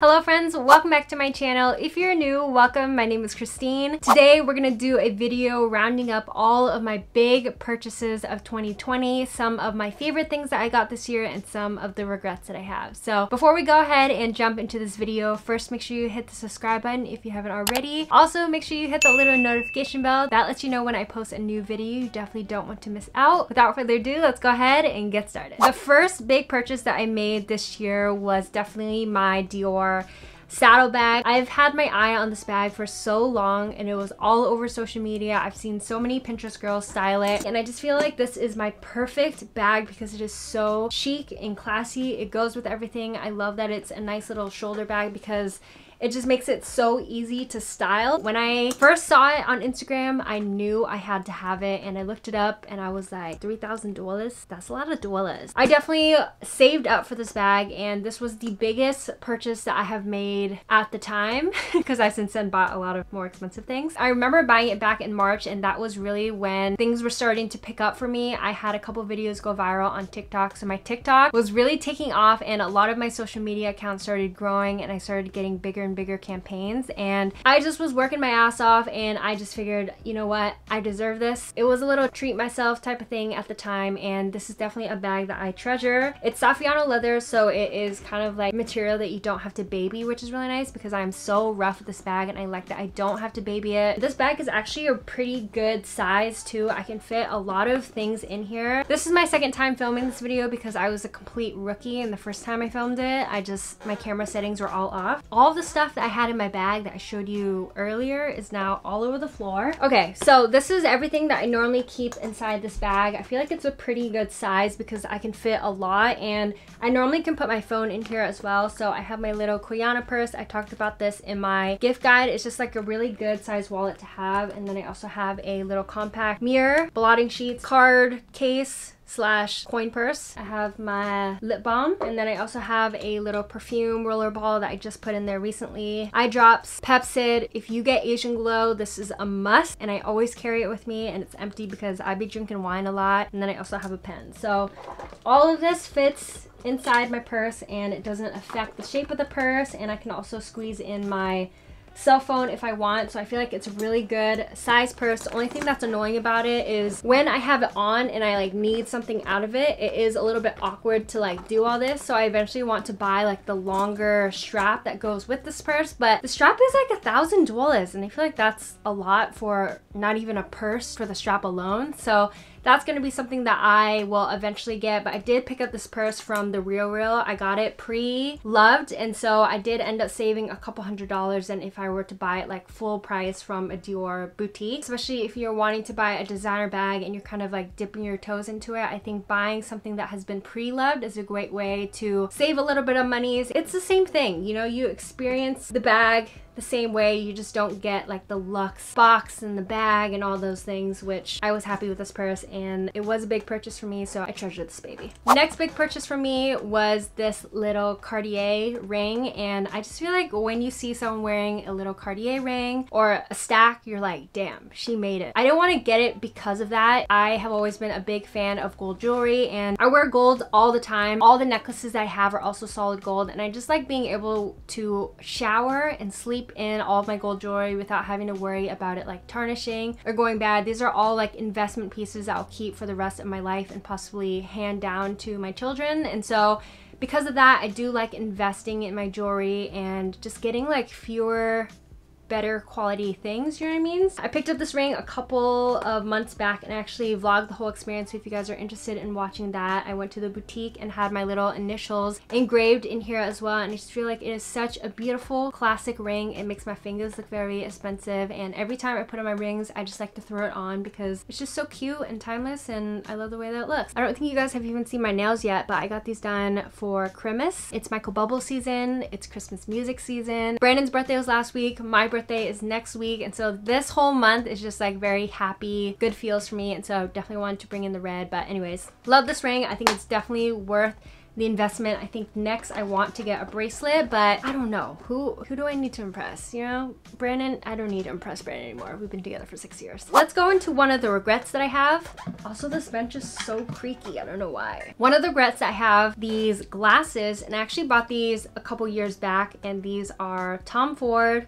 Hello friends, welcome back to my channel. If you're new, welcome. My name is Christine. Today we're gonna do a video rounding up all of my big purchases of 2020, some of my favorite things that I got this year, and some of the regrets that I have. So before we go ahead and jump into this video, first make sure you hit the subscribe button if you haven't already. Also make sure you hit the little notification bell. That lets you know when I post a new video. You definitely don't want to miss out. Without further ado, let's go ahead and get started. The first big purchase that I made this year was definitely my Dior saddle bag. I've had my eye on this bag for so long and it was all over social media. I've seen so many Pinterest girls style it and I just feel like this is my perfect bag because it is so chic and classy. It goes with everything. I love that it's a nice little shoulder bag because it just makes it so easy to style. When I first saw it on Instagram, I knew I had to have it and I looked it up and I was like, $3,000? That's a lot of dollars. I definitely saved up for this bag and this was the biggest purchase that I have made at the time because I since then bought a lot of more expensive things. I remember buying it back in March and that was really when things were starting to pick up for me. I had a couple videos go viral on TikTok, so my TikTok was really taking off and a lot of my social media accounts started growing and I started getting bigger and bigger campaigns and I just was working my ass off and I just figured, you know what, I deserve this. It was a little treat myself type of thing at the time and this is definitely a bag that I treasure. It's Saffiano leather, so it is kind of like material that you don't have to baby, which is really nice because I'm so rough with this bag and I like that I don't have to baby it. This bag is actually a pretty good size too. I can fit a lot of things in here. This is my second time filming this video because I was a complete rookie and the first time I filmed it, my camera settings were all off. All of the stuff that I had in my bag that I showed you earlier is now all over the floor. Okay, so this is everything that I normally keep inside this bag. I feel like it's a pretty good size because I can fit a lot and I normally can put my phone in here as well. So I have my little Koyana purse. I talked about this in my gift guide. It's just like a really good size wallet to have. And then I also have a little compact mirror, blotting sheets, card case, / coin purse. I have my lip balm and then I also have a little perfume roller ball that I just put in there recently. Eye drops, Pepsid. If you get Asian glow, this is a must and I always carry it with me and it's empty because I be drinking wine a lot. And then I also have a pen. So all of this fits inside my purse and it doesn't affect the shape of the purse and I can also squeeze in my cell phone if I want. So I feel like it's a really good size purse. The only thing that's annoying about it is when I have it on and I like need something out of it, it is a little bit awkward to like do all this. So I eventually want to buy like the longer strap that goes with this purse, but the strap is like $1,000 and I feel like that's a lot for not even a purse for the strap alone. So that's going to be something that I will eventually get, but I did pick up this purse from the Real. I got it pre-loved and so I did end up saving a couple $100s and if I were to buy it like full price from a Dior boutique, especially if you're wanting to buy a designer bag and you're kind of like dipping your toes into it. I think buying something that has been pre-loved is a great way to save a little bit of money. It's the same thing, you know, you experience the bag the same way, you just don't get like the luxe box and the bag and all those things, which I was happy with this purse and it was a big purchase for me, so I treasure this baby. Next big purchase for me was this little Cartier ring and I just feel like when you see someone wearing a little Cartier ring or a stack, you're like, damn, she made it. I didn't want to get it because of that. I have always been a big fan of gold jewelry and I wear gold all the time. All the necklaces I have are also solid gold and I just like being able to shower and sleep in all of my gold jewelry without having to worry about it like tarnishing or going bad. These are all like investment pieces that I'll keep for the rest of my life and possibly hand down to my children. And so because of that, I do like investing in my jewelry and just getting like fewer better quality things, you know what I mean? I picked up this ring a couple of months back and I actually vlogged the whole experience. So if you guys are interested in watching that, I went to the boutique and had my little initials engraved in here as well, and I just feel like it is such a beautiful classic ring. It makes my fingers look very expensive and every time I put on my rings I just like to throw it on because it's just so cute and timeless and I love the way that it looks. I don't think you guys have even seen my nails yet, but I got these done for Christmas. It's Michael Bubble season, it's Christmas music season. Brandon's birthday was last week, my birthday is next week, and so this whole month is just like very happy, good feels for me, and so definitely wanted to bring in the red. But anyways, love this ring. I think it's definitely worth the investment. I think next I want to get a bracelet, but I don't know. Who do I need to impress? You know, Brandon, I don't need to impress Brandon anymore. We've been together for 6 years. Let's go into one of the regrets that I have. Also, this bench is so creaky. I don't know why. One of the regrets I have, these glasses, and I actually bought these a couple years back, and these are Tom Ford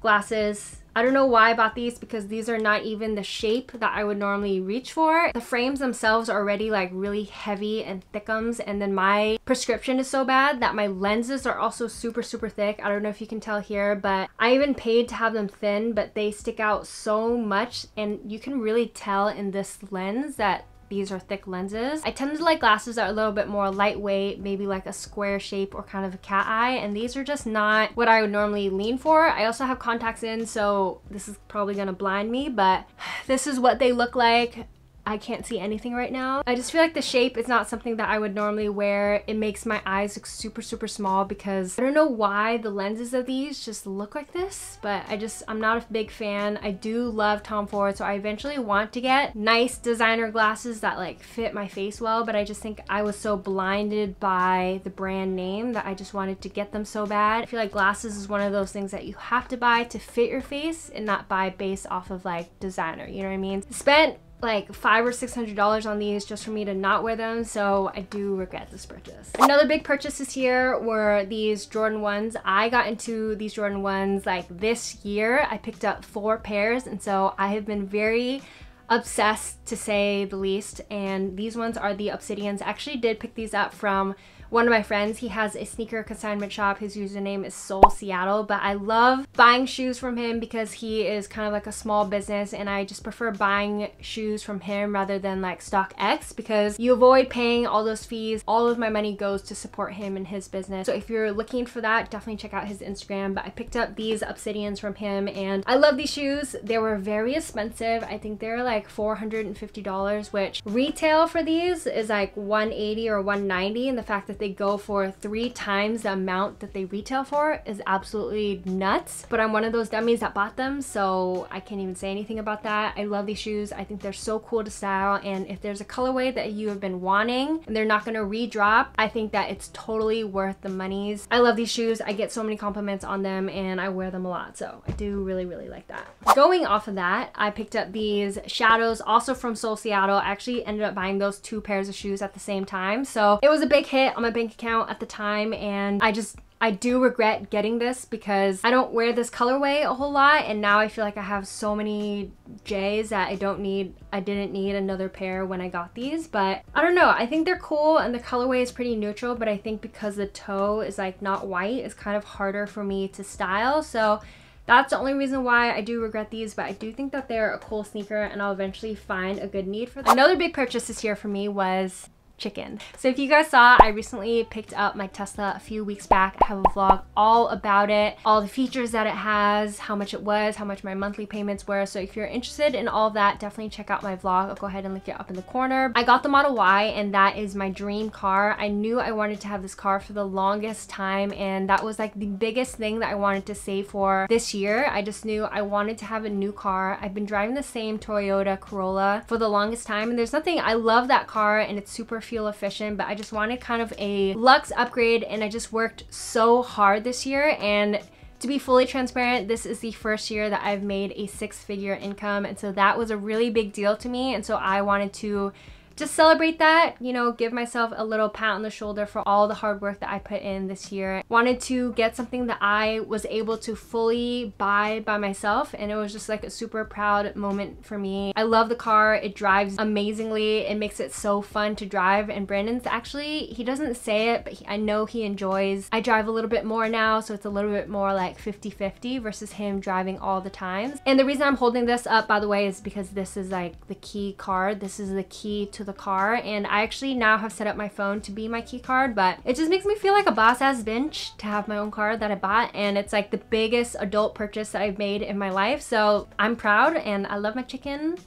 glasses. I don't know why I bought these, because these are not even the shape that I would normally reach for. The frames themselves are already like really heavy and thickums, and then my prescription is so bad that my lenses are also super thick. I don't know if you can tell here, but I even paid to have them thin, but they stick out so much, and you can really tell in this lens that these are thick lenses. I tend to like glasses that are a little bit more lightweight, maybe like a square shape or kind of a cat eye, and these are just not what I would normally lean for. I also have contacts in, so this is probably gonna blind me, but this is what they look like. I can't see anything right now. I just feel like the shape is not something that I would normally wear. It makes my eyes look super small, because I don't know why the lenses of these just look like this, but I'm not a big fan. I do love Tom Ford, so I eventually want to get nice designer glasses that like fit my face well, but I just think I was so blinded by the brand name that I just wanted to get them so bad. I feel like glasses is one of those things that you have to buy to fit your face and not buy based off of like designer, you know what I mean? Spent like $500 or $600 on these just for me to not wear them, so I do regret this purchase. Another big purchase this year were these Jordan 1s. I got into these Jordan 1s like this year. I picked up 4 pairs, and so I have been very obsessed, to say the least, and these ones are the Obsidians. I actually did pick these up from one of my friends. He has a sneaker consignment shop. His username is Soul Seattle, but I love buying shoes from him because he is kind of like a small business, and I just prefer buying shoes from him rather than like StockX, because you avoid paying all those fees. All of my money goes to support him and his business. So if you're looking for that, definitely check out his Instagram. But I picked up these Obsidians from him, and I love these shoes. They were very expensive. I think they're like $450, which retail for these is like $180 or $190, and the fact that they go for 3 times the amount that they retail for is absolutely nuts. But I'm one of those dummies that bought them, so I can't even say anything about that. I love these shoes. I think they're so cool to style, and if there's a colorway that you have been wanting and they're not gonna re-drop, I think that it's totally worth the monies. I love these shoes. I get so many compliments on them, and I wear them a lot, so I do really like that. Going off of that, I picked up these shadows also from Soul Seattle. I actually ended up buying those 2 pairs of shoes at the same time, so it was a big hit on my bank account at the time, and I do regret getting this because I don't wear this colorway a whole lot, and now I feel like I have so many J's that I didn't need another pair when I got these. But I don't know, I think they're cool, and the colorway is pretty neutral, but I think because the toe is like not white, it's kind of harder for me to style, so that's the only reason why I do regret these. But I do think that they're a cool sneaker, and I'll eventually find a good need for them. Another big purchase this year for me was chicken. So if you guys saw, I recently picked up my Tesla a few weeks back. I have a vlog all about it, all the features that it has, how much it was, how much my monthly payments were. So if you're interested in all of that, definitely check out my vlog. I'll go ahead and link it up in the corner. I got the Model Y, and that is my dream car. I knew I wanted to have this car for the longest time, and that was like the biggest thing that I wanted to save for this year. I just knew I wanted to have a new car. I've been driving the same Toyota Corolla for the longest time, and there's nothing, I love that car and it's super fuel efficient, but I just wanted kind of a luxe upgrade, and I just worked so hard this year. And to be fully transparent, this is the first year that I've made a 6-figure income, and so that was a really big deal to me, and so I wanted to just celebrate that, you know, give myself a little pat on the shoulder for all the hard work that I put in this year. Wanted to get something that I was able to fully buy by myself, and it was just like a super proud moment for me. I love the car. It drives amazingly. It makes it so fun to drive, and Brandon's actually, he doesn't say it, but I know he enjoys. I drive a little bit more now, so it's a little bit more like 50-50 versus him driving all the times. And the reason I'm holding this up, by the way, is because this is like the key card. This is the key to the car, and I actually now have set up my phone to be my key card, but it just makes me feel like a boss-ass bitch to have my own car that I bought, and it's like the biggest adult purchase that I've made in my life, so I'm proud, and I love my chicken.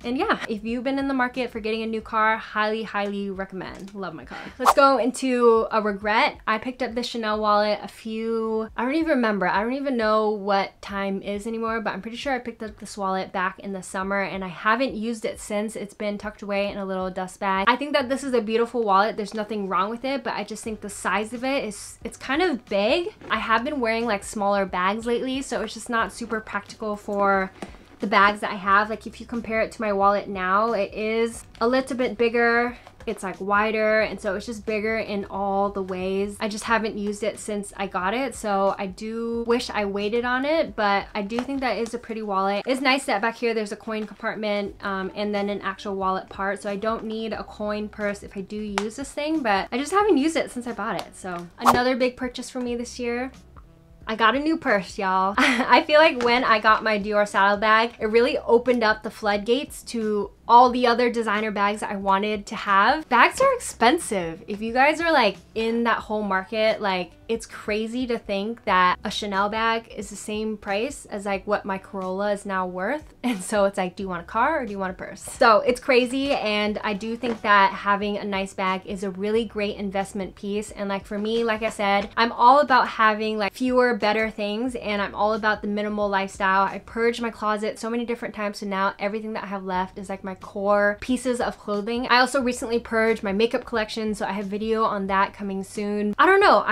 And yeah, if you've been in the market for getting a new car, highly recommend. Love my car. Let's go into a regret. I picked up the Chanel wallet I don't even remember. I don't even know what time is anymore, but I'm pretty sure I picked up this wallet back in the summer and I haven't used it since. It's been tucked away in a little dust bag. I think that this is a beautiful wallet. There's nothing wrong with it, but I just think the size of it it's kind of big. I have been wearing like smaller bags lately, so it's just not super practical for the bags that I have. Like if you compare it to my wallet now, it is a little bit bigger. It's like wider, and so it's just bigger in all the ways. I just haven't used it since I got it, so I do wish I waited on it, but I do think that is a pretty wallet. It's nice that back here there's a coin compartment and then an actual wallet part, so I don't need a coin purse if I do use this thing, but I just haven't used it since I bought it. So another big purchase for me this year, I got a new purse, y'all. I feel like when I got my Dior saddlebag, it really opened up the floodgates to all the other designer bags I wanted to have. Bags are expensive. If you guys are like in that whole market, like it's crazy to think that a Chanel bag is the same price as like what my Corolla is now worth. And so it's like, do you want a car or do you want a purse? So it's crazy, and I do think that having a nice bag is a really great investment piece. And like for me, like I said, I'm all about having like fewer, better things, and I'm all about the minimal lifestyle. I purged my closet so many different times, so now everything that I have left is like my core pieces of clothing. I also recently purged my makeup collection, so I have video on that coming soon. I don't know,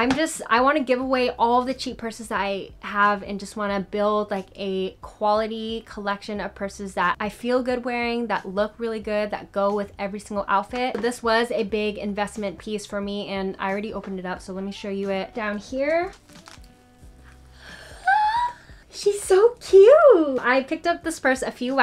I want to give away all the cheap purses that I have and just want to build like a quality collection of purses that I feel good wearing, that look really good, that go with every single outfit. This was a big investment piece for me, and I already opened it up, so let me show you it. Down here, she's so cute. I picked up this purse a few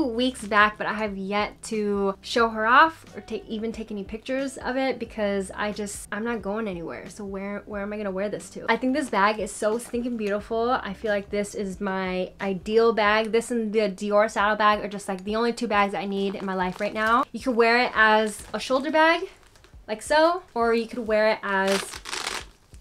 weeks back, but I have yet to show her off or even take any pictures of it because I'm not going anywhere. So where am I gonna wear this to? I think this bag is so stinking beautiful. I feel like this is my ideal bag. This and the Dior saddle bag are just like the only two bags I need in my life right now. You could wear it as a shoulder bag, like so, or you could wear it as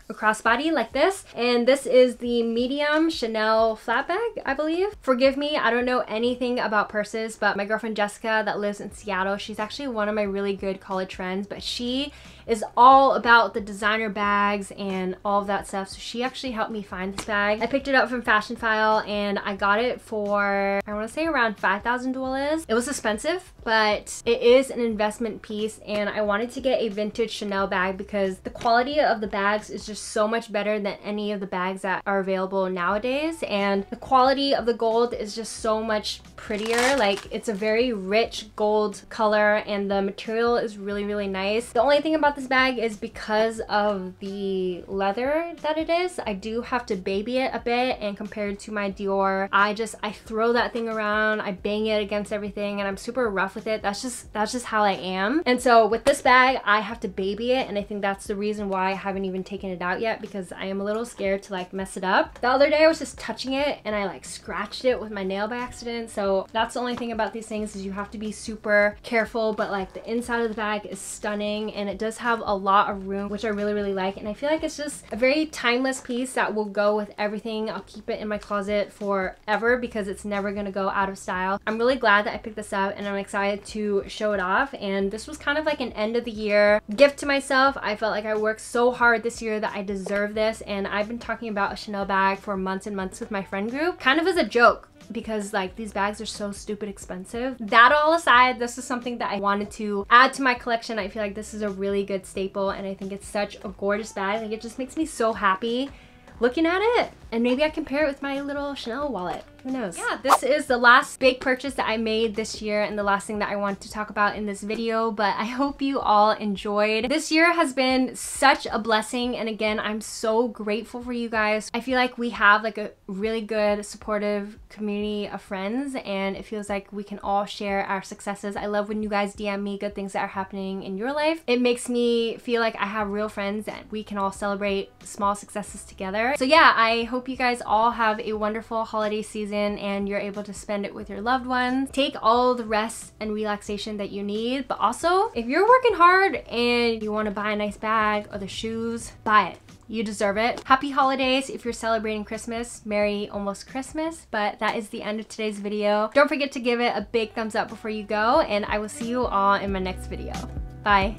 a crossbody like this. And this is the medium Chanel flat bag, I believe. Forgive me, I don't know anything about purses, but my girlfriend Jessica that lives in Seattle, she's actually one of my really good college friends, but she is all about the designer bags and all of that stuff, so she actually helped me find this bag. I picked it up from Fashion File and I got it for, I want to say around $5,000. It was expensive, but it is an investment piece, and I wanted to get a vintage Chanel bag because the quality of the bags is just so much better than any of the bags that are available nowadays, and the quality of the gold is just so much prettier. Like it's a very rich gold color and the material is really nice. The only thing about this bag is because of the leather that it is, I do have to baby it a bit, and compared to my Dior, I throw that thing around, I bang it against everything, and I'm super rough with it. That's just how I am. And so with this bag, I have to baby it, and I think that's the reason why I haven't even taken it out yet, because I am a little scared to like mess it up. The other day I was just touching it and I like scratched it with my nail by accident. So that's the only thing about these things, is you have to be super careful, but like the inside of the bag is stunning, and it does have a lot of room, which I really like, and I feel like it's just a very timeless piece that will go with everything. I'll keep it in my closet forever because it's never gonna go out of style. I'm really glad that I picked this up, and I'm excited to show it off, and this was kind of like an end of the year gift to myself. I felt like I worked so hard this year that I deserve this, and I've been talking about a Chanel bag for months and months with my friend group, kind of as a joke, because like these bags are so stupid expensive. That all aside, this is something that I wanted to add to my collection. I feel like this is a really good staple, and I think it's such a gorgeous bag. Like it just makes me so happy looking at it, and maybe I can pair it with my little Chanel wallet. Who knows? Yeah, this is the last big purchase that I made this year and the last thing that I want to talk about in this video, but I hope you all enjoyed. This year has been such a blessing, and again, I'm so grateful for you guys. I feel like we have like a really good supportive community of friends, and it feels like we can all share our successes. I love when you guys DM me good things that are happening in your life. It makes me feel like I have real friends and we can all celebrate small successes together. So yeah, I hope you guys all have a wonderful holiday season. season and you're able to spend it with your loved ones. Take all the rest and relaxation that you need, but also if you're working hard and you want to buy a nice bag or the shoes, buy it. You deserve it. Happy holidays if you're celebrating Christmas. Merry almost Christmas. But that is the end of today's video. Don't forget to give it a big thumbs up before you go, and I will see you all in my next video. Bye.